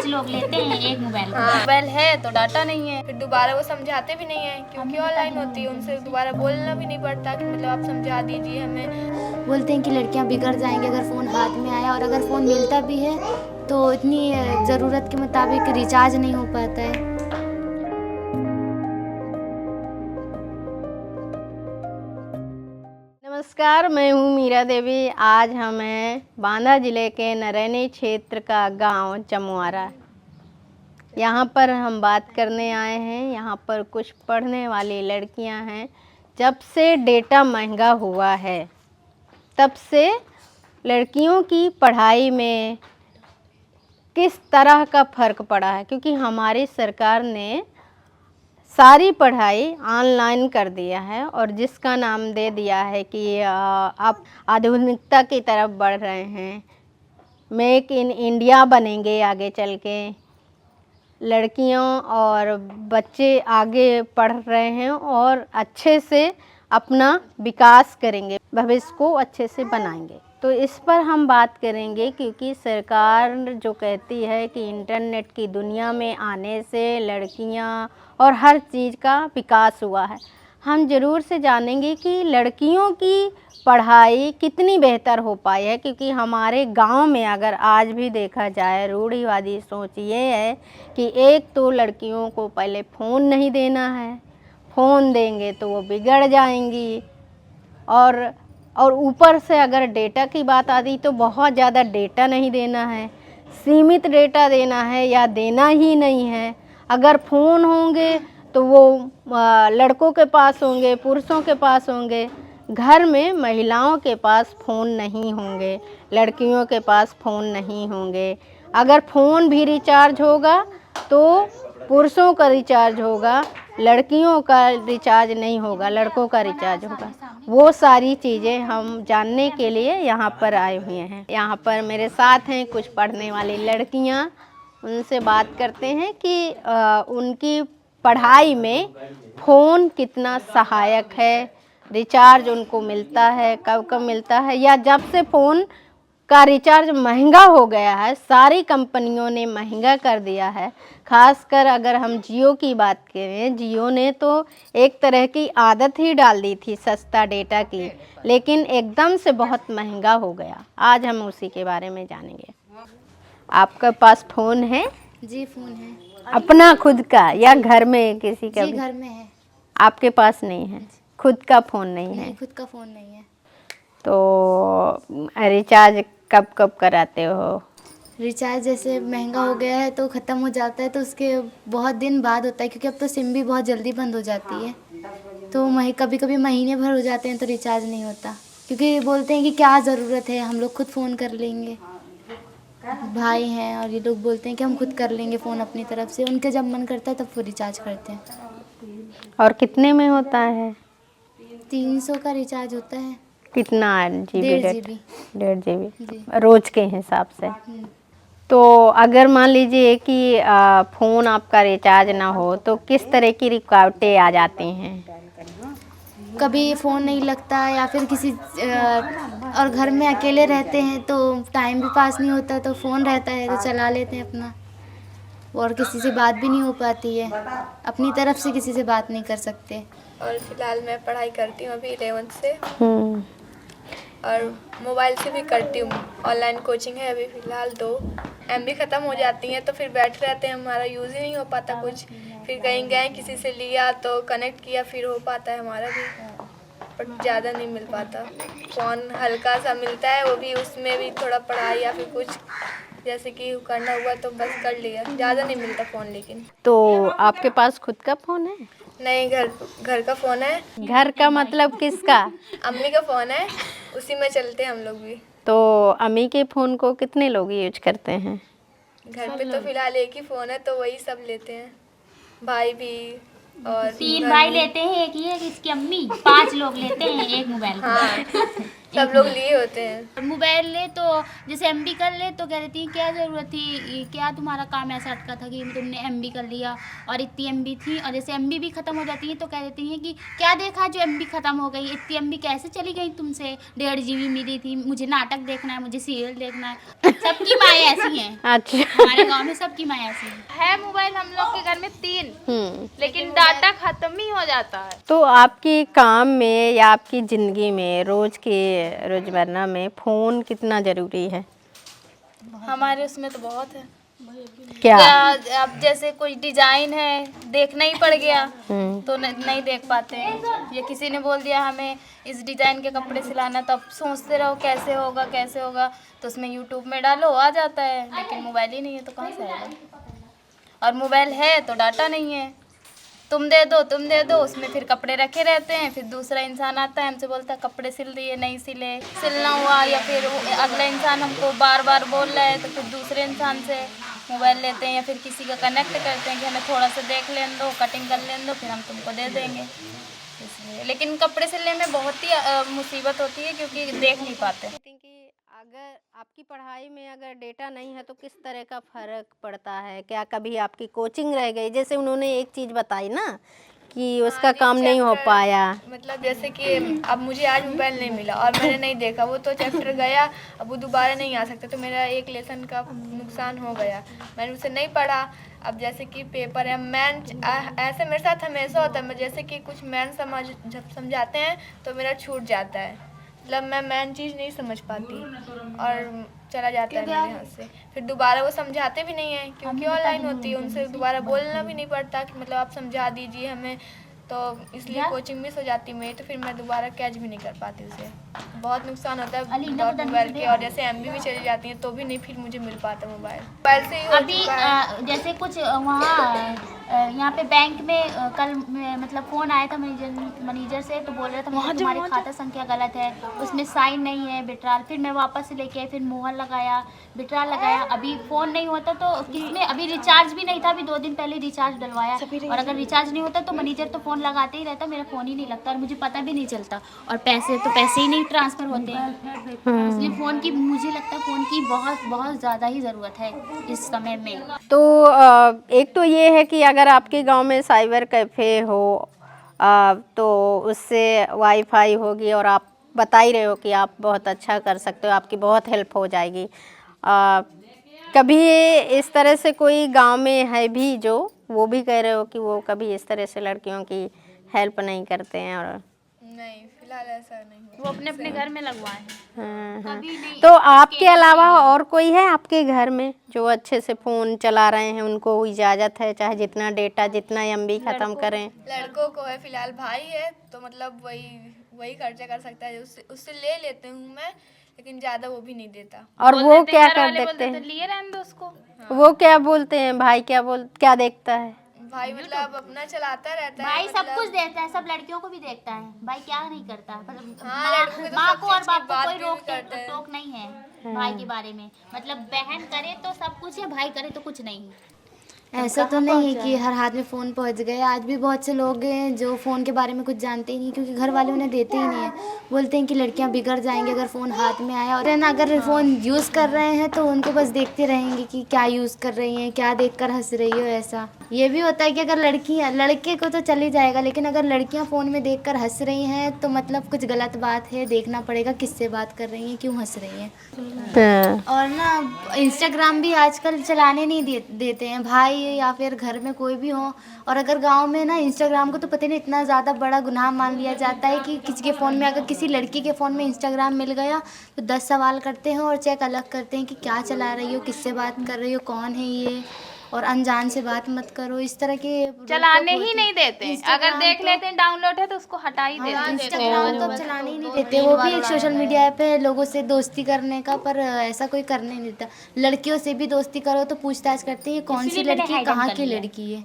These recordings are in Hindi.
5 लोग लेते हैं एक मोबाइल। हाँ, मोबाइल है तो डाटा नहीं है, फिर दोबारा वो समझाते भी नहीं है क्योंकि ऑनलाइन होती है, उनसे दोबारा बोलना भी नहीं पड़ता कि मतलब आप समझा दीजिए हमें। बोलते हैं कि लड़कियां बिगड़ जाएंगी अगर फ़ोन हाथ में आया, और अगर फ़ोन मिलता भी है तो इतनी ज़रूरत के मुताबिक रिचार्ज नहीं हो पाता है। नमस्कार, मैं हूँ मीरा देवी। आज हमें बांदा ज़िले के नरैनी क्षेत्र का गांव चमुआरा, यहाँ पर हम बात करने आए हैं। यहाँ पर कुछ पढ़ने वाली लड़कियाँ हैं। जब से डेटा महंगा हुआ है तब से लड़कियों की पढ़ाई में किस तरह का फ़र्क पड़ा है, क्योंकि हमारी सरकार ने सारी पढ़ाई ऑनलाइन कर दिया है और जिसका नाम दे दिया है कि आप आधुनिकता की तरफ बढ़ रहे हैं, मेक इन इंडिया बनेंगे आगे चल के। लड़कियों और बच्चे आगे पढ़ रहे हैं और अच्छे से अपना विकास करेंगे, भविष्य को अच्छे से बनाएंगे। तो इस पर हम बात करेंगे, क्योंकि सरकार जो कहती है कि इंटरनेट की दुनिया में आने से लड़कियां और हर चीज़ का विकास हुआ है। हम ज़रूर से जानेंगे कि लड़कियों की पढ़ाई कितनी बेहतर हो पाई है, क्योंकि हमारे गांव में अगर आज भी देखा जाए रूढ़िवादी सोच ये है कि एक तो लड़कियों को पहले फ़ोन नहीं देना है, फ़ोन देंगे तो वो बिगड़ जाएंगी, और ऊपर से अगर डेटा की बात आती तो बहुत ज़्यादा डेटा नहीं देना है, सीमित डेटा देना है या देना ही नहीं है। अगर फ़ोन होंगे तो वो लड़कों के पास होंगे, पुरुषों के पास होंगे, घर में महिलाओं के पास फ़ोन नहीं होंगे, लड़कियों के पास फ़ोन नहीं होंगे। अगर फ़ोन भी रिचार्ज होगा तो पुरुषों का रिचार्ज होगा, लड़कियों का रिचार्ज नहीं होगा, लड़कों का रिचार्ज होगा। वो सारी चीज़ें हम जानने के लिए यहाँ पर आए हुए हैं। यहाँ पर मेरे साथ हैं कुछ पढ़ने वाली लड़कियाँ। उनसे बात करते हैं कि उनकी पढ़ाई में फ़ोन कितना सहायक है, रिचार्ज उनको मिलता है, कब कब मिलता है, या जब से फ़ोन का रिचार्ज महंगा हो गया है, सारी कंपनियों ने महंगा कर दिया है। खासकर अगर हम जियो की बात करें, जियो ने तो एक तरह की आदत ही डाल दी थी सस्ता डेटा की, लेकिन एकदम से बहुत महंगा हो गया। आज हम उसी के बारे में जानेंगे। आपके पास फ़ोन है? जी फ़ोन है। अपना खुद का या घर में किसी का? जी घर में है। आपके पास नहीं है? खुद का फ़ोन नहीं है? नहीं, खुद का फ़ोन नहीं है। तो रिचार्ज कब कब कराते हो? रिचार्ज जैसे महंगा हो गया है तो ख़त्म हो जाता है तो उसके बहुत दिन बाद होता है, क्योंकि अब तो सिम भी बहुत जल्दी बंद हो जाती है। तो कभी कभी महीने भर हो जाते हैं तो रिचार्ज नहीं होता, क्योंकि बोलते हैं कि क्या ज़रूरत है, हम लोग खुद फ़ोन कर लेंगे। भाई हैं और ये लोग बोलते हैं कि हम खुद कर लेंगे फ़ोन अपनी तरफ से, उनके जब मन करता है तब वो रिचार्ज करते हैं। और कितने में होता है? 300 का रिचार्ज होता है। कितना GB? 1.5 GB। 1.5 GB जी। रोज के हिसाब से। तो अगर मान लीजिए कि फ़ोन आपका रिचार्ज ना हो तो किस तरह की रुकावटें आ जाती हैं? कभी फ़ोन नहीं लगता या फिर किसी और घर में अकेले रहते हैं तो टाइम भी पास नहीं होता, तो फ़ोन रहता है तो चला लेते हैं अपना, और किसी से बात भी नहीं हो पाती है, अपनी तरफ से किसी से बात नहीं कर सकते। और फिलहाल मैं पढ़ाई करती हूँ अभी 11th से, और मोबाइल से भी करती हूँ। ऑनलाइन कोचिंग है अभी फ़िलहाल, तो MB ख़त्म हो जाती हैं तो फिर बैठे रहते हैं, हमारा यूज़ ही नहीं हो पाता कुछ। फिर कहीं गए किसी से लिया तो कनेक्ट किया, फिर हो पाता है हमारा भी, बट ज़्यादा नहीं मिल पाता। फ़ोन हल्का सा मिलता है, वो भी उसमें भी थोड़ा पढ़ाई या फिर कुछ जैसे कि करना हुआ तो बस कर लिया, ज़्यादा नहीं मिलता फ़ोन। लेकिन तो आपके पास खुद का फ़ोन है? नहीं, घर का फ़ोन है। घर का मतलब किसका? अम्मी का फ़ोन है, उसी में चलते हैं हम लोग भी। तो अम्मी के फ़ोन को कितने लोग यूज करते हैं? घर पे तो फिलहाल एक ही फ़ोन है तो वही सब लेते हैं, भाई भी और 3 भाई लेते हैं, एक ही है कि इसकी अम्मी। 5 लोग लेते हैं एक मोबाइल। हाँ, सब लोग लिए होते हैं। मोबाइल ले तो जैसे एमबी कर ले तो कह देती हैं क्या ज़रूरत थी, क्या तुम्हारा काम ऐसा अटका था कि तुमने एमबी कर लिया और इतनी एमबी थी। और जैसे एमबी भी ख़त्म हो जाती है तो कह देती हैं कि क्या देखा जो एमबी ख़त्म हो गई, इतनी एमबी कैसे चली गई तुमसे, 1.5 GB मिली थी, मुझे नाटक देखना है, मुझे सीरियल देखना है। सबकी माएँ ऐसी हैं, अच्छा। हमारे गाँव में सबकी माएँ ऐसी हैं। है मोबाइल हम लोग के घर में 3, लेकिन डाटा खत्म ही हो जाता है। तो आपके काम में या आपकी ज़िंदगी में रोज़मर्रा में फ़ोन कितना ज़रूरी है? हमारे उसमें तो बहुत है। क्या? अब जैसे कोई डिजाइन है देखना ही पड़ गया तो नहीं देख पाते हैं, या किसी ने बोल दिया हमें इस डिजाइन के कपड़े सिलाना, तो अब सोचते रहो कैसे होगा, तो उसमें यूट्यूब में डालो आ जाता है, लेकिन मोबाइल ही नहीं है तो कहाँ से आएगा। और मोबाइल है तो डाटा नहीं है, तुम दे दो, उसमें फिर कपड़े रखे रहते हैं, फिर दूसरा इंसान आता है हमसे बोलता है कपड़े सिल दिए, नहीं सिलना हुआ, या फिर अगला इंसान हमको बार बार बोल रहा है तो फिर दूसरे इंसान से मोबाइल लेते हैं या फिर किसी का कनेक्ट करते हैं कि हमें थोड़ा सा देख लेने दो, कटिंग कर लेने दो, फिर हम तुमको दे देंगे। इसलिए लेकिन कपड़े सिलने में बहुत ही मुसीबत होती है क्योंकि देख नहीं पाते। कि अगर आपकी पढ़ाई में अगर डेटा नहीं है तो किस तरह का फ़र्क पड़ता है? क्या कभी आपकी कोचिंग रह गई? जैसे उन्होंने एक चीज़ बताई ना कि उसका काम नहीं हो पाया। मतलब जैसे कि अब मुझे आज मोबाइल नहीं मिला और मैंने नहीं देखा, वो तो चैप्टर गया, अब वो दोबारा नहीं आ सकता, तो मेरा एक लेसन का नुकसान हो गया, मैंने उसे नहीं पढ़ा। अब जैसे कि पेपर है, मैन ऐसे मेरे साथ हमेशा होता है, जैसे कि कुछ मैन समझाते हैं तो मेरा छूट जाता है, मतलब मैं मैन चीज़ नहीं समझ पाती और चला जाता है मेरे हाथ से। फिर दोबारा वो समझाते भी नहीं है क्योंकि ऑनलाइन होती है, उनसे दोबारा बोलना भी नहीं पड़ता कि मतलब आप समझा दीजिए हमें, तो इसलिए कोचिंग मिस हो जाती है मेरी, तो फिर मैं दोबारा कैच भी नहीं कर पाती उसे, बहुत नुकसान होता है मोबाइल के। और जैसे एमबी भी चली जाती है तो भी नहीं फिर मुझे मिल पाता मोबाइल से ही हो अभी चुका है। जैसे कुछ वहाँ यहाँ पे बैंक में कल मतलब फ़ोन आया था मैनेजर से, तो बोल रहा था मतलब तुम्हारी खाता संख्या गलत है, उसमें साइन नहीं है विड्रॉल। फिर मैं वापस से लेके आई, फिर मोहर लगाया, विड्रॉल लगाया, अभी फ़ोन नहीं होता तो किसमें, अभी रिचार्ज भी नहीं था, अभी 2 दिन पहले रिचार्ज डलवाया, और अगर रिचार्ज नहीं होता तो मैनेजर तो फ़ोन लगाते ही रहता, मेरा फ़ोन ही नहीं लगता और मुझे पता भी नहीं चलता, और पैसे ही नहीं ट्रांसफ़र होते हैं। इसलिए फ़ोन की, मुझे लगता है फ़ोन की बहुत बहुत ज़्यादा ही ज़रूरत है इस समय में। तो एक तो ये है कि अगर आपके गांव में साइबर कैफ़े हो तो उससे वाईफाई होगी, और आप बता ही रहे हो कि आप बहुत अच्छा कर सकते हो, आपकी बहुत हेल्प हो जाएगी। कभी इस तरह से कोई गांव में है भी जो वो भी कह रहे हो कि वो कभी इस तरह से लड़कियों की हेल्प नहीं करते हैं? और नहीं, फिलहाल ऐसा नहीं हुआ। वो अपने अपने घर में लगवाए हाँ, हाँ। तो आपके अलावा और कोई है आपके घर में जो अच्छे से फ़ोन चला रहे हैं, उनको इजाज़त है चाहे जितना डेटा जितना एमबी ख़त्म करें? लड़कों को है, फिलहाल भाई है तो मतलब वही खर्चा कर सकता है, उससे ले लेते हूँ मैं, लेकिन ज़्यादा वो भी नहीं देता। और वो क्या कर देखते हैं? लिए रहने दो उसको। वो क्या बोलते हैं भाई, क्या देखता है? भाई मतलब अपना चलाता रहता है, भाई सब मतलब कुछ देखता है, सब लड़कियों को भी देखता है, भाई क्या नहीं करता, मतलब हाँ, लड़कों के तो माँ सब को और चीज़ की बाप को बात कोई भी रोक करते हैं। टोक नहीं है भाई के बारे में, मतलब बहन करे तो सब कुछ है, भाई करे तो कुछ नहीं। ऐसा तो नहीं है कि हर हाथ में फ़ोन पहुंच गए, आज भी बहुत से लोग हैं जो फ़ोन के बारे में कुछ जानते ही नहीं, क्योंकि घर वाले उन्हें देते ही नहीं है, बोलते हैं कि लड़कियां बिगड़ जाएंगी अगर फ़ोन हाथ में आया। और ना अगर फ़ोन यूज़ कर रहे हैं तो उनको बस देखते रहेंगे कि क्या यूज़ कर रही हैं, क्या देखकर हंस रही हो। ऐसा ये भी होता है कि अगर लड़के को तो चल ही जाएगा, लेकिन अगर लड़कियां फ़ोन में देखकर हंस रही हैं तो मतलब कुछ गलत बात है, देखना पड़ेगा किससे बात कर रही हैं, क्यों हंस रही हैं। और ना इंस्टाग्राम भी आजकल चलाने नहीं देते हैं भाई या फिर घर में कोई भी हो। और अगर गांव में ना इंस्टाग्राम को तो पता नहीं इतना ज़्यादा बड़ा गुनाह मान लिया जाता है कि किसी के फ़ोन में, अगर किसी लड़की के फ़ोन में इंस्टाग्राम मिल गया तो 10 सवाल करते हैं और चेक अलग करते हैं कि क्या चला रही हो, किससे बात कर रही हो, कौन है ये, और अनजान से बात मत करो, इस तरह के चलाने ही नहीं देते, अगर देख लेते हैं डाउनलोड है तो उसको हटा ही देते हैं। इंस्टाग्राम तो चलाने ही नहीं देते, वो भी एक सोशल मीडिया ऐप है लोगों से दोस्ती करने का, पर ऐसा कोई करने नहीं देता। लड़कियों से भी दोस्ती करो तो पूछताछ करते हैं कौन सी लड़की कहाँ की लड़की है।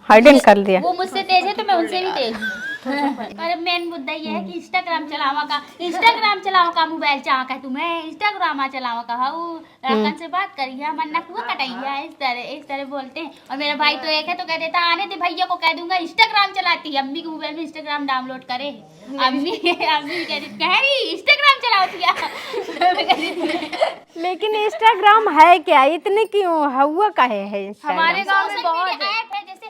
हाइडन कर दिया। वो मुझसे तेज है तो मैं उनसे भी तेज हूँ। अरे मेन मुद्दा ये है कि इंस्टाग्राम चलावा का मोबाइल चाह का तुम्हें इंस्टाग्राम चलावा का हाउ लड़कन से बात करिए मन्ना हुआ कटैया इस तरह बोलते हैं। और मेरा भाई तो एक है तो कह देता आने दे भैया को कह दूंगा इंस्टाग्राम चलाती है, अम्मी के मोबाइल में इंस्टाग्राम डाउनलोड करे। अम्मी कह रही इंस्टाग्राम चलाती लेकिन इंस्टाग्राम है क्या, इतने क्यों हुआ काहे है इंस्टाग्राम? हमारे गांव में बहुत ऐप है जैसे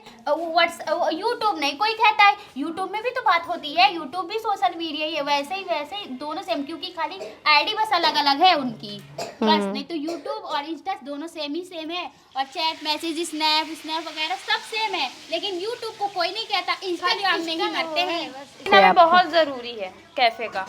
यूट्यूब नहीं कोई कहता है, यूट्यूब में भी तो बात होती है, यूट्यूब भी सोशल मीडिया ही है, वैसे ही दोनों सेम, क्योंकि खाली आईडी बस अलग अलग है उनकी बस, नहीं तो यूट्यूब और इंस्टा दोनों सेम है। और चैट मैसेज स्नैप वगैरह सब सेम है, लेकिन यूट्यूब को कोई नहीं कहता, इंस्टाग्राम में ही मरते हैं। हमें बहुत जरूरी है कैफे का,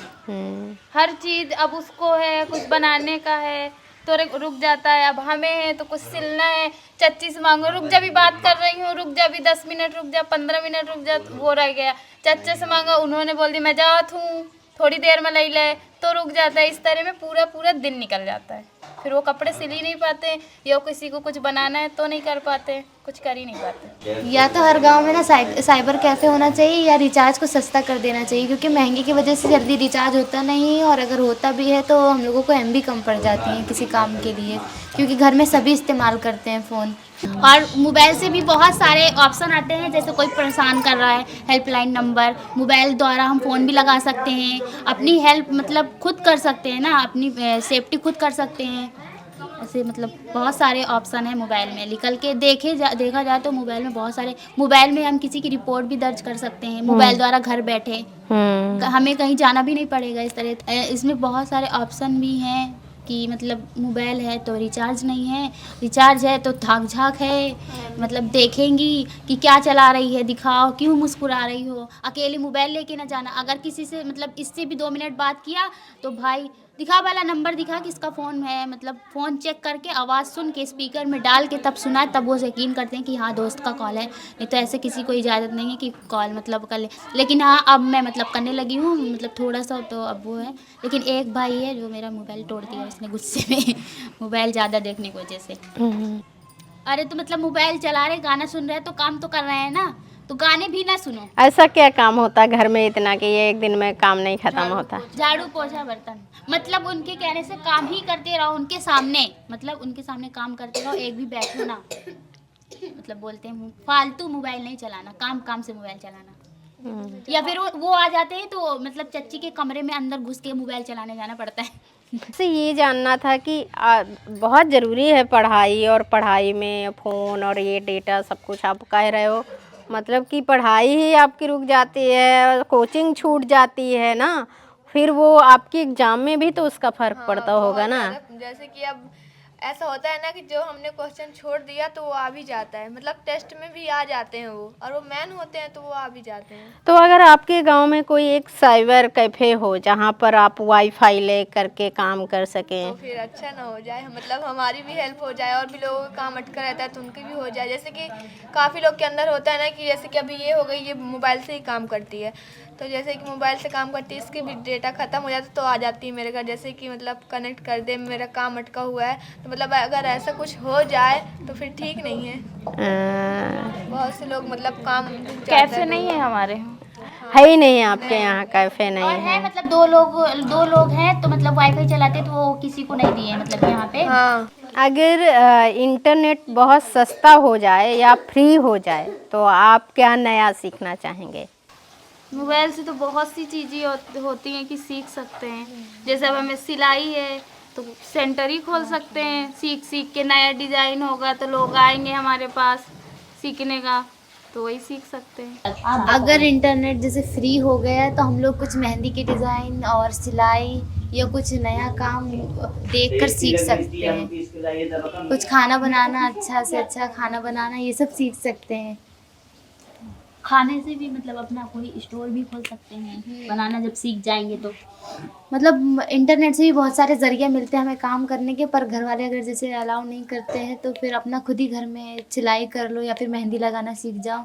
हर चीज अब उसको है कुछ बनाने का है तो रुक जाता है, अब हमें है तो कुछ सिलना है, चच्ची से मांगो रुक जा भी बात कर रही हूँ, रुक जा भी 10 मिनट रुक जा, 15 मिनट रुक जा, वो रह गया। चच्चे से मांगा उन्होंने बोल दिया मैं जात हूँ थोड़ी देर में ले ले तो रुक जाता है। इस तरह में पूरा दिन निकल जाता है, फिर वो कपड़े सिल ही नहीं पाते, या किसी को कुछ बनाना है तो नहीं कर पाते, कुछ कर ही नहीं पाते। या तो हर गांव में ना साइबर कैफ़े होना चाहिए या रिचार्ज को सस्ता कर देना चाहिए, क्योंकि महंगी की वजह से जल्दी रिचार्ज होता नहीं, और अगर होता भी है तो हम लोगों को MB कम पड़ जाती हैं किसी काम के लिए, क्योंकि घर में सभी इस्तेमाल करते हैं फ़ोन। और मोबाइल से भी बहुत सारे ऑप्शन आते हैं, जैसे कोई परेशान कर रहा है हेल्पलाइन नंबर, मोबाइल द्वारा हम फ़ोन भी लगा सकते हैं, अपनी हेल्प मतलब खुद कर सकते हैं ना, अपनी सेफ्टी खुद कर सकते हैं। ऐसे मतलब बहुत सारे ऑप्शन है मोबाइल में, निकल के देखा जाए तो मोबाइल में बहुत सारे, मोबाइल में हम किसी की रिपोर्ट भी दर्ज कर सकते हैं मोबाइल द्वारा घर बैठे, हमें कहीं जाना भी नहीं पड़ेगा। इस तरह इसमें बहुत सारे ऑप्शन भी हैं कि मतलब मोबाइल है तो रिचार्ज नहीं है, रिचार्ज है तो थाक झाक है, मतलब देखेंगी कि क्या चला रही है, दिखाओ क्यों मुस्कुरा रही हो, अकेले मोबाइल लेके ना जाना। अगर किसी से मतलब इससे भी 2 मिनट बात किया तो भाई दिखा वाला नंबर दिखा किसका फ़ोन है, मतलब फ़ोन चेक करके आवाज़ सुन के स्पीकर में डाल के तब सुना, तब वो यकीन करते हैं कि हाँ दोस्त का कॉल है, नहीं तो ऐसे किसी को इजाज़त नहीं है कि कॉल मतलब कर ले। लेकिन हाँ अब मैं मतलब करने लगी हूँ, मतलब थोड़ा सा तो अब वो है, लेकिन एक भाई है जो मेरा मोबाइल तोड़ दिया उसने गुस्से में मोबाइल ज़्यादा देखने की वजह से। अरे तो मतलब मोबाइल चला रहे गाना सुन रहे तो काम तो कर रहे हैं ना, तो गाने भी ना सुनो। ऐसा क्या काम होता है घर में इतना कि ये एक दिन में काम नहीं खत्म होता? झाड़ू पोछा बर्तन, मतलब उनके कहने से काम ही करते रहो उनके सामने, मतलब उनके सामने काम करते रहो, एक भी बैठो ना, मतलब बोलते हैं फालतू मोबाइल नहीं चलाना, काम से मोबाइल चलाना। या फिर वो आ जाते हैं तो मतलब चच्ची के कमरे में अंदर घुस के मोबाइल चलाने जाना पड़ता है। से ये जानना था कि बहुत ज़रूरी है पढ़ाई, और पढ़ाई में फ़ोन और ये डेटा सब कुछ आप कह रहे हो, मतलब कि पढ़ाई ही आपकी रुक जाती है, कोचिंग छूट जाती है ना, फिर वो आपकी एग्ज़ाम में भी तो उसका फ़र्क पड़ता होगा ना। जैसे कि अब ऐसा होता है ना कि जो हमने क्वेश्चन छोड़ दिया तो वो आ भी जाता है, मतलब टेस्ट में भी आ जाते हैं वो, और वो मेन होते हैं तो वो आ भी जाते हैं। तो अगर आपके गांव में कोई एक साइबर कैफ़े हो जहां पर आप वाईफाई ले करके काम कर सकें, तो फिर अच्छा ना हो जाए, मतलब हमारी भी हेल्प हो जाए और भी लोगों का काम अटका रहता है तो उनकी भी हो जाए। जैसे कि काफ़ी लोग के अंदर होता है ना कि जैसे कि अभी ये हो गई, ये मोबाइल से ही काम करती है, तो जैसे कि मोबाइल से काम करती है, इसकी भी डेटा ख़त्म हो जाता है तो आ जाती है मेरे घर, जैसे कि मतलब कनेक्ट कर दे, मेरा काम अटका हुआ है, तो मतलब अगर ऐसा कुछ हो जाए तो फिर ठीक नहीं है। बहुत से लोग मतलब काम कैफे नहीं है हमारे, है ही नहीं आपके यहाँ कैफ़े नहीं और है? है मतलब दो लोग हैं तो मतलब वाईफाई चलाते तो वो किसी को नहीं दिए मतलब यहाँ पे। हाँ, अगर इंटरनेट बहुत सस्ता हो जाए या फ्री हो जाए तो आप क्या नया सीखना चाहेंगे? मोबाइल से तो बहुत सी चीज़ें होती हैं कि सीख सकते हैं, जैसे अब हमें सिलाई है तो सेंटर ही खोल सकते हैं, सीख के नया डिज़ाइन होगा तो लोग आएंगे हमारे पास सीखने का, तो वही सीख सकते हैं। अगर इंटरनेट जैसे फ्री हो गया है तो हम लोग कुछ मेहंदी के डिज़ाइन और सिलाई या कुछ नया काम देखकर सीख सकते हैं, कुछ खाना बनाना, अच्छा से अच्छा खाना बनाना, ये सब सीख सकते हैं। खाने से भी मतलब अपना कोई स्टोर भी खोल सकते हैं बनाना जब सीख जाएंगे तो। मतलब इंटरनेट से भी बहुत सारे ज़रिए मिलते हैं हमें काम करने के, पर घर वाले अगर जैसे अलाउ नहीं करते हैं तो फिर अपना खुद ही घर में सिलाई कर लो या फिर मेहंदी लगाना सीख जाओ,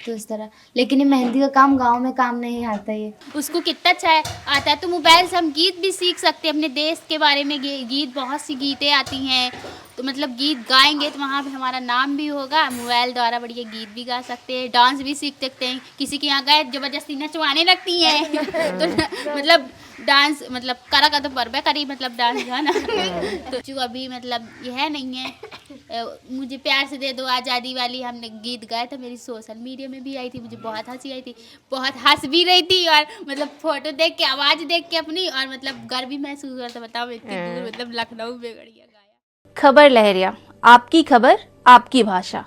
तो इस तरह। लेकिन ये मेहंदी का काम गांव में काम नहीं आता ये। उसको कितना अच्छा आता है। तो मोबाइल से हम गीत भी सीख सकते हैं, अपने देश के बारे में गीत, बहुत सी गीतें आती हैं। तो मतलब गीत गाएंगे तो वहाँ पे हमारा नाम भी होगा। मोबाइल द्वारा बढ़िया गीत भी गा सकते हैं, डांस भी सीख सकते हैं। किसी के यहाँ गए ज़बरदस्ती नचवाने लगती हैं तो मतलब डांस मतलब करा का तो परबे करी, मतलब डांस जो है ना तो जो अभी मतलब यह नहीं है। मुझे प्यार से दे दो आज़ादी वाली हमने गीत गाया था, मेरी सोशल मीडिया में भी आई थी। मुझे बहुत हंसी आई थी, बहुत हंस भी रही थी, और मतलब फोटो देख के, आवाज़ देख के अपनी, और मतलब गर्व भी महसूस हुआ था। बताओ इतनी दूर मतलब लखनऊ में बढ़िया गाया। खबर लहरिया, आपकी खबर आपकी भाषा।